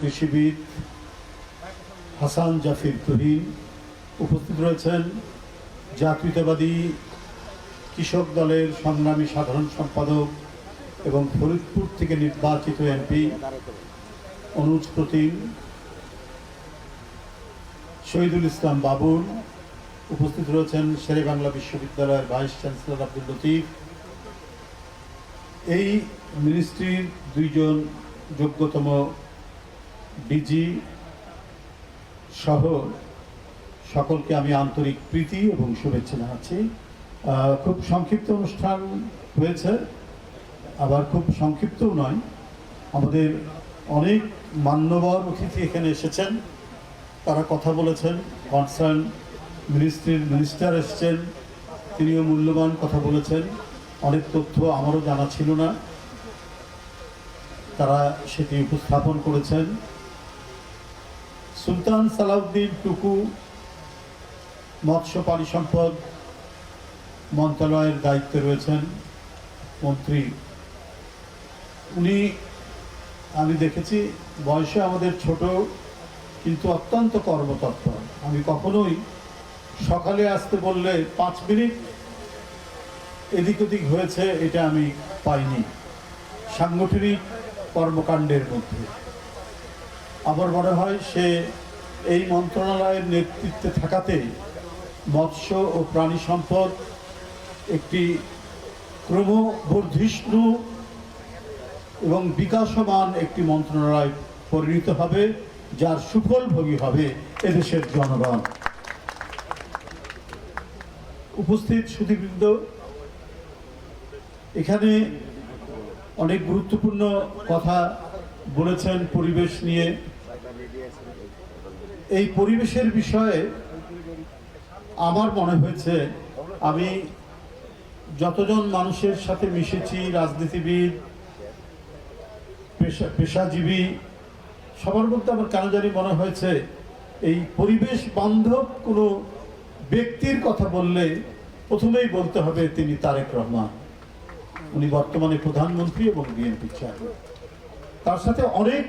কৃষিবিদ হাসান জাফির তুহিন, উপস্থিত রয়েছেন জাতীয়তাবাদী কৃষক দলের সংগ্রামী সাধারণ সম্পাদক এবং ফরিদপুর থেকে নির্বাচিত এমপি অনুজ প্রতিম, শহীদুল ইসলাম বাবুল, উপস্থিত রয়েছেন শেরেবাংলা বিশ্ববিদ্যালয়ের ভাইস চ্যান্সেলর আব্দুল লতিফ, এই মিনিস্ট্রির দুইজন যোগ্যতম ডিজি সহ সকলকে আমি আন্তরিক প্রীতি এবং শুভেচ্ছা জানাচ্ছি। খুব সংক্ষিপ্ত অনুষ্ঠান হয়েছে, আবার খুব সংক্ষিপ্তও নয়। আমাদের অনেক মান্যবর অতিথি এখানে এসেছেন, তারা কথা বলেছেন। কনসার্ন মিনিস্ট্রির মিনিস্টার এসেছেন, তিনিও মূল্যবান কথা বলেছেন। অনেক তথ্য আমারও জানা ছিল না, তারা সেটি উপস্থাপন করেছেন। সুলতান সালাউদ্দিন টুকু মৎস্য প্রাণী সম্পদ মন্ত্রণালয়ের দায়িত্বে রয়েছেন মন্ত্রী। উনি, আমি দেখেছি বয়সে আমাদের ছোট, কিন্তু অত্যন্ত কর্মতৎপর। আমি কখনোই সকালে আসতে বললে 5 মিনিট এদিক ওদিক হয়েছে এটা আমি পাইনি সাংগঠনিক কর্মকাণ্ডের মধ্যে। আমার মনে হয় সে এই মন্ত্রণালয়ের নেতৃত্বে থাকাতে মৎস্য ও প্রাণী সম্পদ একটি ক্রমবর্ধিষ্ণু এবং বিকাশমান একটি মন্ত্রণালয় পরিণত হবে, যার সুফল ভোগী হবে এদেশের জনগণ। উপস্থিত সুধীবৃন্দ, এখানে অনেক গুরুত্বপূর্ণ কথা বলেছেন পরিবেশ নিয়ে। এই পরিবেশের বিষয়ে আমার মনে হয়েছে, আমি যতজন মানুষের সাথে মিশেছি, রাজনীতিবিদ, পেশাজীবী, সবার মধ্যে আমার কেন জানি মনে হয়েছে এই পরিবেশ বান্ধব কোনো ব্যক্তির কথা বললে প্রথমেই বলতে হবে তিনি তারেক রহমান। উনি বর্তমানে প্রধানমন্ত্রী এবং বিএনপির চেয়ারম্যান। তার সাথে অনেক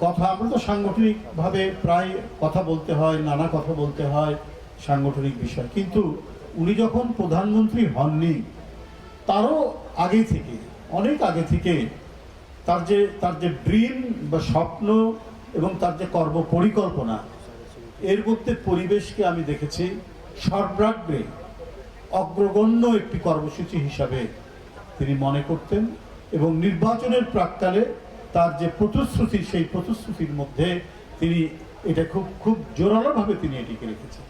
কথা, আমরা তো সাংগঠনিকভাবে প্রায় কথা বলতে হয়, নানা কথা বলতে হয় সাংগঠনিক বিষয়, কিন্তু উনি যখন প্রধানমন্ত্রী হননি তারও আগে থেকে, অনেক আগে থেকে তার যে ড্রিম বা স্বপ্ন এবং তার যে কর্ম পরিকল্পনা, এর মধ্যে পরিবেশকে আমি দেখেছি সর্বাগ্রে অগ্রগণ্য একটি কর্মসূচি হিসাবে তিনি মনে করতেন। এবং নির্বাচনের প্রাক্কালে তার যে প্রতিশ্রুতি, সেই প্রতিশ্রুতির মধ্যে তিনি এটা খুব জোরালোভাবে তিনি এটিকে রেখেছেন।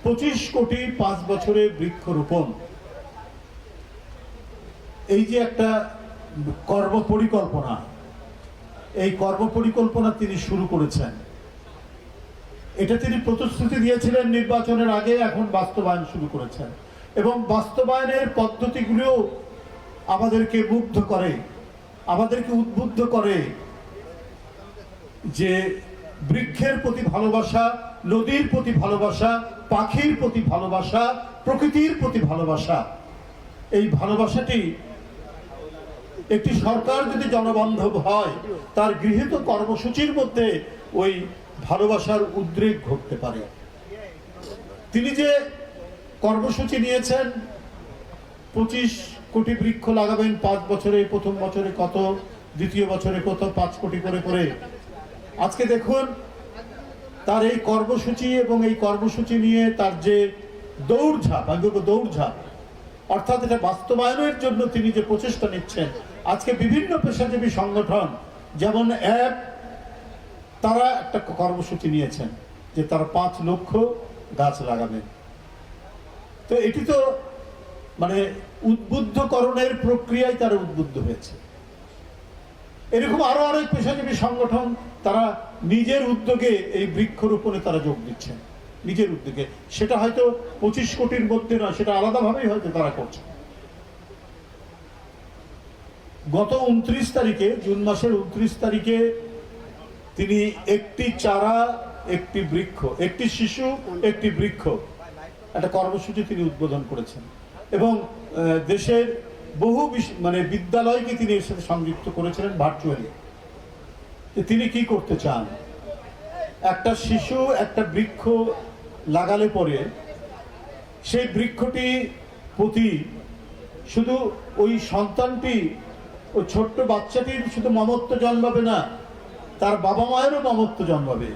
25 কোটি 5 বছরে বৃক্ষরোপণ, এই যে একটা কর্মপরিকল্পনা, এই কর্মপরিকল্পনা তিনি শুরু করেছেন। এটা তিনি প্রতিশ্রুতি দিয়েছিলেন নির্বাচনের আগে, এখন বাস্তবায়ন শুরু করেছেন। এবং বাস্তবায়নের পদ্ধতিগুলো আমাদেরকে মুগ্ধ করে, আমাদেরকে উদ্বুদ্ধ করে যে বৃক্ষের প্রতি ভালোবাসা, নদীর প্রতি ভালোবাসা, পাখির প্রতি ভালোবাসা, প্রকৃতির প্রতি ভালোবাসা, এই ভালোবাসাটি একটি সরকার যদি জনবান্ধব হয়, তার গৃহীত কর্মসূচির মধ্যে ওই ভালোবাসার উদ্রেক ঘটতে পারে। তিনি যে কর্মসূচি নিয়েছেন, 25 কোটি বৃক্ষ লাগাবেন 5 বছরে, প্রথম বছরে কত, দ্বিতীয় বছরে কত, 5 কোটি করে করে। আজকে দেখুন তার এই কর্মসূচি এবং এই কর্মসূচি নিয়ে তার যে দৌড়ঝাঁপ, আমি বলবো দৌড়ঝাঁপ, অর্থাৎ এটা বাস্তবায়নের জন্য তিনি যে প্রচেষ্টা নিচ্ছেন। আজকে বিভিন্ন পেশাজীবী সংগঠন যেমন তারা একটা কর্মসূচি নিয়েছেন যে তারা 5 লক্ষ গাছ লাগাবেন। তো এটি তো উদ্বুদ্ধকরণের প্রক্রিয়ায় তারা উদ্বুদ্ধ হয়েছে। এরকম আরো অনেক পেশাজীবী সংগঠন তারা নিজের উদ্যোগে এই বৃক্ষরোপণে তারা যোগ দিচ্ছেন, নিজের উদ্যোগে। সেটা হয়তো 25 কোটির মধ্যে নয়, সেটা আলাদাভাবেই হয়তো তারা করছে। গত 29 তারিখে, জুন মাসের 29 তারিখে তিনি একটি চারা একটি বৃক্ষ, একটি শিশু একটি বৃক্ষ, একটা কর্মসূচি তিনি উদ্বোধন করেছেন। এবং দেশের বহু বিদ্যালয়কে তিনি এর সাথে সংযুক্ত করেছিলেন ভার্চুয়ালি। যে তিনি কি করতে চান। একটা শিশু একটা বৃক্ষ লাগালে পরে সেই বৃক্ষটি প্রতি শুধু ওই সন্তানটি, ওই ছোট্ট বাচ্চাটির শুধু মমত্ব জন্মাবে না, তার বাবা মায়েরও মমত্ব জন্মাবে।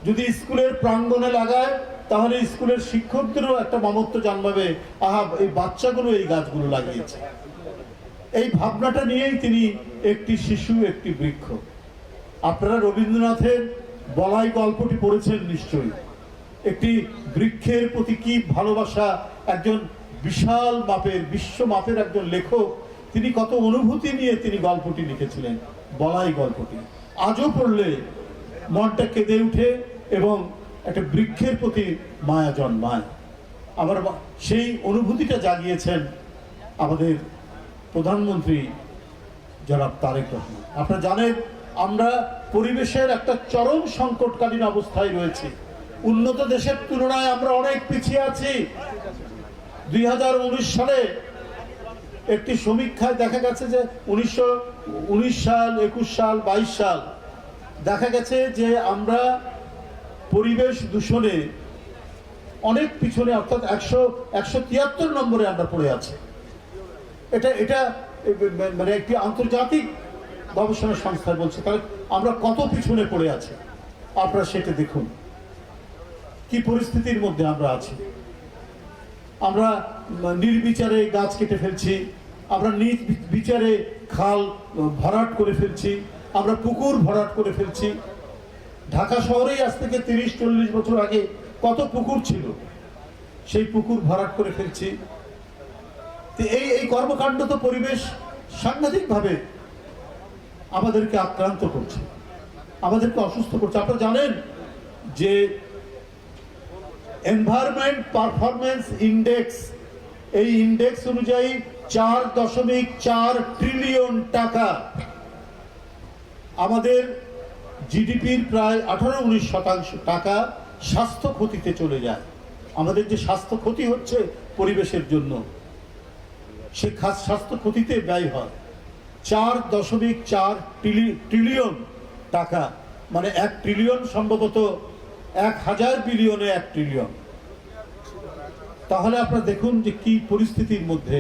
যদি স্কুলের প্রাঙ্গণে লাগায় তাহলে স্কুলের শিক্ষকদেরও একটা মমত্ব জন্মাবে, আহা এই বাচ্চাগুলো এই গাছগুলো লাগিয়েছে। এই ভাবনাটা নিয়েই তিনি একটি শিশু একটি বৃক্ষ। আপনারা রবীন্দ্রনাথের বলাই গল্পটি পড়েছেন নিশ্চয়ই। একটি বৃক্ষের প্রতি কি ভালোবাসা, একজন বিশাল মাপের বিশ্ব মাপের একজন লেখক, তিনি কত অনুভূতি নিয়ে তিনি গল্পটি লিখেছিলেন, বলাই গল্পটি। আজও পড়লে মনটা কেঁদে উঠে এবং একটা বৃক্ষের প্রতি মায়া জন্মায়। আবার সেই অনুভূতিটা জাগিয়েছেন আমাদের প্রধানমন্ত্রী জনাব তারেক রহমান। আপনারা জানেন আমরা পরিবেশের একটা চরম সংকটকালীন অবস্থায় রয়েছে। উন্নত দেশের তুলনায় আমরা অনেক পিছিয়ে আছি। 2019 সালে একটি সমীক্ষায় দেখা গেছে যে 1919 সাল, 21 সাল, 22 সাল দেখা গেছে যে আমরা পরিবেশ দূষণে অনেক পিছনে, অর্থাৎ 173 নম্বরে আমরা পড়ে আছি। এটা মানে একটি আন্তর্জাতিক গবেষণা সংস্থা বলছে। তাহলে আমরা কত পিছনে পড়ে আছি আপনারা সেটা দেখুন, কি পরিস্থিতির মধ্যে আমরা আছি। আমরা নির্বিচারে গাছ কেটে ফেলছি, আমরা নিজ বিচারে খাল ভরাট করে ফেলছি, আমরা পুকুর ভরাট করে ফেলছি। ঢাকা শহরেই আজ থেকে 30-40 বছর আগে কত পুকুর ছিল, সেই পুকুর ভরাট করে ফেলছি। এই কর্মকাণ্ড তো পরিবেশ সাংঘাতিকভাবে আমাদেরকে আক্রান্ত করছে, আমাদেরকে অসুস্থ করছে। আপনারা জানেন যে এনভায়রনমেন্ট পারফরমেন্স ইন্ডেক্স, এই ইন্ডেক্স অনুযায়ী 4.4 ট্রিলিয়ন টাকা আমাদের জিডিপির প্রায় 18-19% টাকা স্বাস্থ্য ক্ষতিতে চলে যায়। আমাদের যে স্বাস্থ্য ক্ষতি হচ্ছে পরিবেশের জন্য, সে স্বাস্থ্য ক্ষতিতে ব্যয় হয় 4.4 ট্রিলিয়ন টাকা, মানে 1 ট্রিলিয়ন সম্ভবত 1000 বিলিয়নে 1 ট্রিলিয়ন। তাহলে আপনারা দেখুন যে কি পরিস্থিতির মধ্যে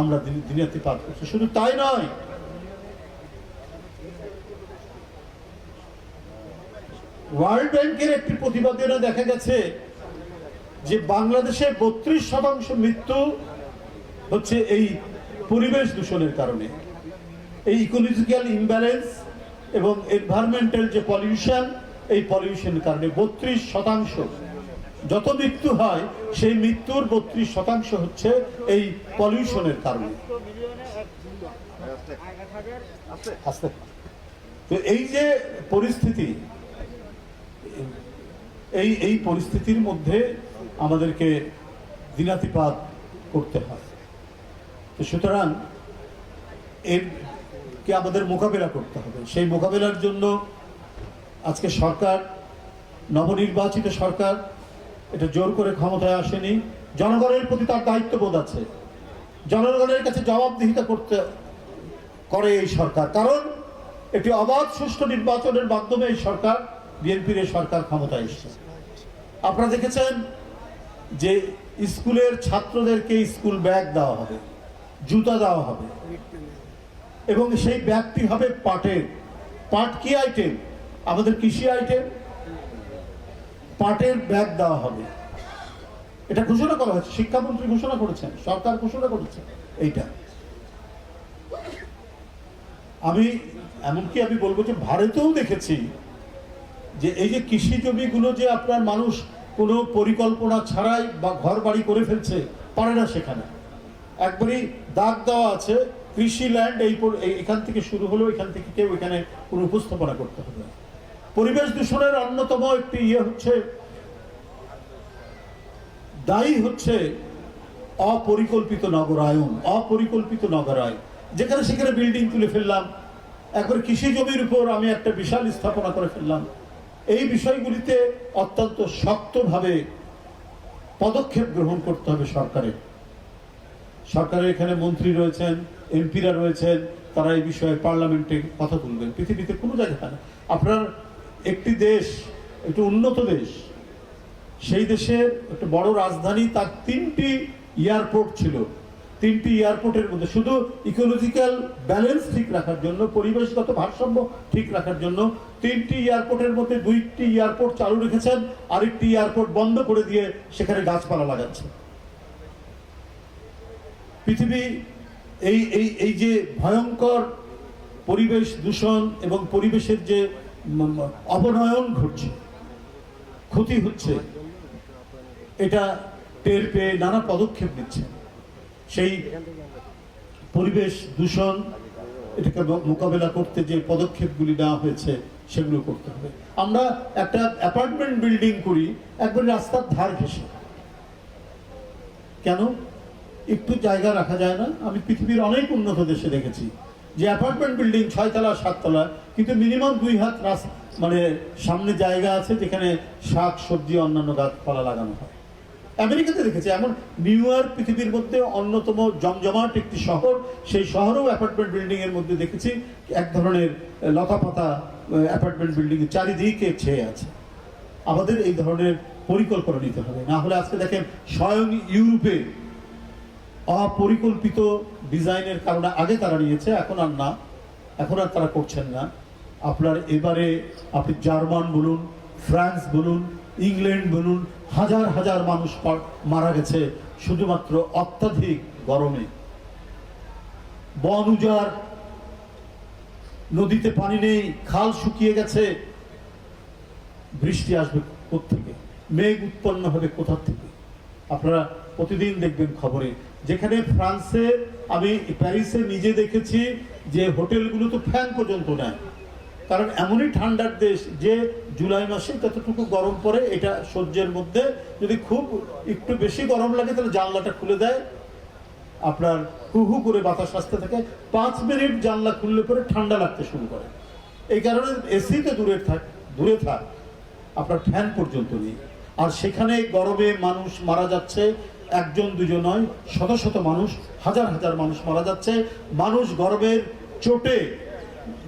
আমরা দিনাতিপাত করছি। শুধু তাই নয়, ওয়ার্ল্ড ব্যাংকের একটি প্রতিবেদনে দেখা গেছে যে বাংলাদেশে 32% মৃত্যু হচ্ছে এই পরিবেশ দূষণের কারণে। এই ইকোলজিক্যাল ইমব্যালেন্স এবং এনভায়রনমেন্টাল যে পলিউশন, এই পলিউশনের কারণে 32% যত মৃত্যু হয় সেই মৃত্যুর 32% হচ্ছে এই পলিউশনের কারণে। তো এই যে পরিস্থিতি, এই পরিস্থিতির মধ্যে আমাদেরকে দিনাতিপাত করতে হয়। তো সুতরাং এরকে আমাদের মোকাবেলা করতে হবে। সেই মোকাবেলার জন্য আজকে সরকার, নবনির্বাচিত সরকার, এটা জোর করে ক্ষমতায় আসেনি। জনগণের প্রতি তার দায়িত্ববোধ আছে, জনগণের কাছে জবাবদিহিতা করে এই সরকার। কারণ একটি অবাধ সুষ্ঠু নির্বাচনের মাধ্যমে এই সরকার, বিএনপির এই সরকার ক্ষমতায় এসেছে। আপনারা দেখেছেন যে স্কুলের ছাত্রদেরকে স্কুল ব্যাগ দেওয়া হবে, জুতা দেওয়া হবে, এবং সেই ব্যাগটি হবে পাটের। পাট কি আইটেম? আমাদের কৃষি আইটেম। পাটের ব্যাগ দেওয়া হবে, এটা ঘোষণা করা হয়েছে, শিক্ষামন্ত্রী ঘোষণা করেছেন, সরকার ঘোষণা করেছে এইটা। এমনকি আমি বলবো যে ভারতেও দেখেছি যে এই যে কৃষি জমিগুলো যে আপনার মানুষ কোনো পরিকল্পনা ছাড়াই বা ঘর বাড়ি করে ফেলছে, পারে না, সেখানে একবারই দাগ দেওয়া আছে কৃষি ল্যান্ড, এখান থেকে শুরু হলো, এখান থেকে কেউ এখানে কোনো উপস্থাপনা করতে হবে না। পরিবেশ দূষণের অন্যতম একটি দায়ী হচ্ছে অপরিকল্পিত নগরায়ন। যেখানে সেখানে বিল্ডিং তুলে ফেললাম, একবার কৃষি জমির উপর আমি একটা বিশাল স্থাপনা করে ফেললাম। এই বিষয়গুলিতে অত্যন্ত শক্তভাবে পদক্ষেপ গ্রহণ করতে হবে সরকারের এখানে মন্ত্রী রয়েছেন, এমপিরা রয়েছেন, তারা এই বিষয়ে পার্লামেন্টে কথা তুলবেন। পৃথিবীতে কোনো জায়গায় হয় না। আপনার একটি দেশ, একটি উন্নত দেশ, সেই দেশের একটা বড় রাজধানী, তার 3টি এয়ারপোর্ট ছিল। 3টি এয়ারপোর্টের মধ্যে শুধু ইকোলজিক্যাল ব্যালেন্স ঠিক রাখার জন্য, পরিবেশগত ভারসাম্য ঠিক রাখার জন্য 3টি এয়ারপোর্টের মধ্যে 2টি এয়ারপোর্ট চালু রেখেছেন, আরেকটি এয়ারপোর্ট বন্ধ করে দিয়ে সেখানে গাছপালা লাগাচ্ছে। পৃথিবী এই এই এই যে ভয়ঙ্কর পরিবেশ দূষণ এবং পরিবেশের যে অবনয়ন ঘটছে, ক্ষতি হচ্ছে, এটা টের পেয়ে নানা পদক্ষেপ নিচ্ছে। সেই পরিবেশ দূষণ এটাকে মোকাবেলা করতে যে পদক্ষেপগুলি নেওয়া হয়েছে সেগুলো করতে হবে। আমরা একটা অ্যাপার্টমেন্ট বিল্ডিং করি একবার রাস্তার ধার ঘেঁষে, কেন একটু জায়গা রাখা যায় না? আমি পৃথিবীর অনেক উন্নত দেশে দেখেছি যে অ্যাপার্টমেন্ট বিল্ডিং 6 তলা 7 তলা, কিন্তু মিনিমাম 2 হাত মানে সামনে জায়গা আছে যেখানে শাক সবজি অন্যান্য গাছপালা লাগানো হয়। আমেরিকাতে দেখেছি, এমন নিউ ইয়র্ক পৃথিবীর মধ্যে অন্যতম জমজমাট একটি শহর, সেই শহরেও অ্যাপার্টমেন্ট বিল্ডিং এর মধ্যে দেখেছি এক ধরনের লতাপাতা অ্যাপার্টমেন্ট বিল্ডিং এর চারিদিকে ছেয়ে আছে। আমাদের এই ধরনের পরিকল্পনা নিতে হবে, না হলে আজকে দেখেন স্বয়ং ইউরোপে অপরিকল্পিত ডিজাইনের কারণে আগে তারা নিয়েছে, এখন আর না, এখন আর তারা করছেন না। আপনার এবারে আপনি জার্মান বলুন, ফ্রান্স বলুন, ইংল্যান্ড বলুন, হাজার হাজার মানুষ মারা গেছে শুধুমাত্র অত্যাধিক গরমে। বন উজাড়, নদীতে পানি নেই, খাল শুকিয়ে গেছে। বৃষ্টি আসবে কোত্থেকে? মেঘ উৎপন্ন হবে কোথা থেকে? আপনারা প্রতিদিন দেখবেন খবরে, যেখানে ফ্রান্সে, আমি প্যারিসে নিজে দেখেছি যে হোটেলগুলো তো ফ্যান পর্যন্ত নেয়, কারণ এমনই ঠান্ডার দেশ যে জুলাই মাসে যতটুকু গরম পড়ে এটা সহ্যের মধ্যে, যদি খুব একটু বেশি গরম লাগে তাহলে জানলাটা খুলে দেয়, আপনার হু হু করে বাতাস আসতে থাকে, 5 মিনিট জানলা খুললে পরে ঠান্ডা লাগতে শুরু করে। এই কারণে এসি তো দূরে থাক, আপনার ফ্যান পর্যন্ত নেই। আর সেখানে গরমে মানুষ মারা যাচ্ছে, একজন দুজন নয়, শত শত মানুষ, হাজার হাজার মানুষ মারা যাচ্ছে। মানুষ গরমের চোটে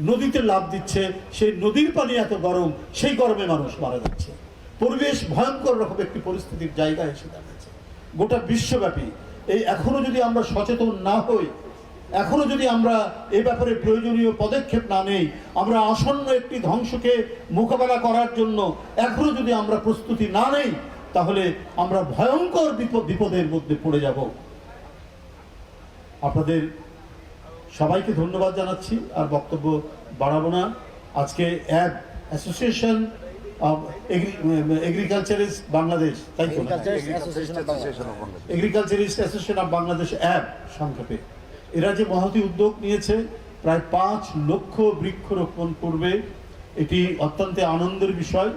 নদীতে লাফ দিচ্ছে, সেই নদীর পানি এত গরম, সেই গরমে মানুষ মারা যাচ্ছে। পরিবেশ ভয়ঙ্কর রকম একটি পরিস্থিতির জায়গায় এসে দাঁড়িয়েছে গোটা বিশ্বব্যাপী। এই এখনো যদি আমরা সচেতন না হই, এখনো যদি আমরা এ ব্যাপারে প্রয়োজনীয় পদক্ষেপ না নেই, আমরা আসন্ন একটি ধ্বংসকে মোকাবেলা করার জন্য এখনো যদি আমরা প্রস্তুতি না নেই, তাহলে আমরা ভয়ঙ্কর বিপদের মধ্যে পড়ে যাব। আপনাদের সবাইকে ধন্যবাদ জানাচ্ছি, আর বক্তব্য বাড়াবো না। আজকে অ্যাসোসিয়েশন অফ এগ্রিকালচারিস্ট বাংলাদেশ, তাই তো, এগ্রিকালচারিস্ট অ্যাসোসিয়েশন অফ বাংলাদেশ সংক্ষেপে, এরা যে মহতী উদ্যোগ নিয়েছে, প্রায় 5 লক্ষ বৃক্ষরোপণ করবে, এটি অত্যন্ত আনন্দের বিষয়।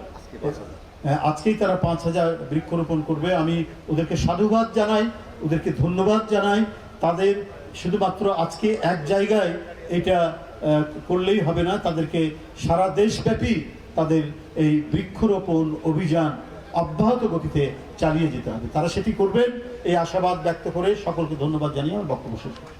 আজকেই তারা 5000 বৃক্ষরোপণ করবে। আমি ওদেরকে সাধুবাদ জানাই, ওদেরকে ধন্যবাদ জানাই। তাদের শুধুমাত্র আজকে এক জায়গায় এটা করলেই হবে না, তাদেরকে সারা দেশব্যাপী তাদের এই বৃক্ষরোপণ অভিযান অব্যাহত গতিতে চালিয়ে যেতে হবে। তারা সেটি করবেন এই আশাবাদ ব্যক্ত করে সকলকে ধন্যবাদ জানিয়ে আমার বক্তব্য শেষ করছি।